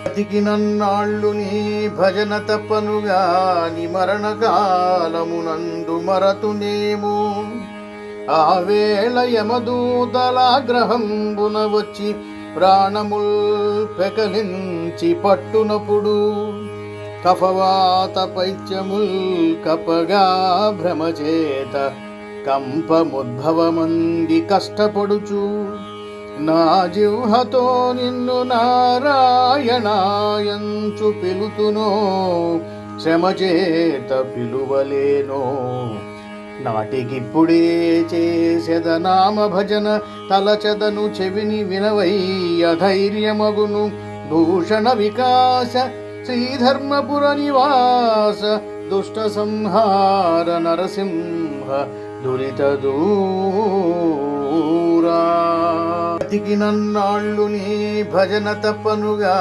బతికినన్నాళ్ళు నీ భజన తప్పనుగా ని మరణకాలమునందు మరతునేమో. ఆ వేళ యమదూతలాగ్రహంబున వచ్చి ప్రాణముల్ పెకలించి పట్టునప్పుడు కఫవాత పైత్యముల్ కపగా భ్రమచేత కంపముద్భవమంది కష్టపడుచు నా జిహ్వతో నిన్ను నారాయణాయంచు పిలుతునో శ్రమచేత పిలువలేనో. నాటికిప్పుడే చేసెద నామ భజన తలచెదను చెవిని వినవయ్య ధైర్యమగును. భూషణ వికాస శ్రీధర్మపుర నివాస దుష్ట సంహార నరసింహ దురిత దూరా. బతికినన్నాళ్ళు నీ భజన తప్పనుగా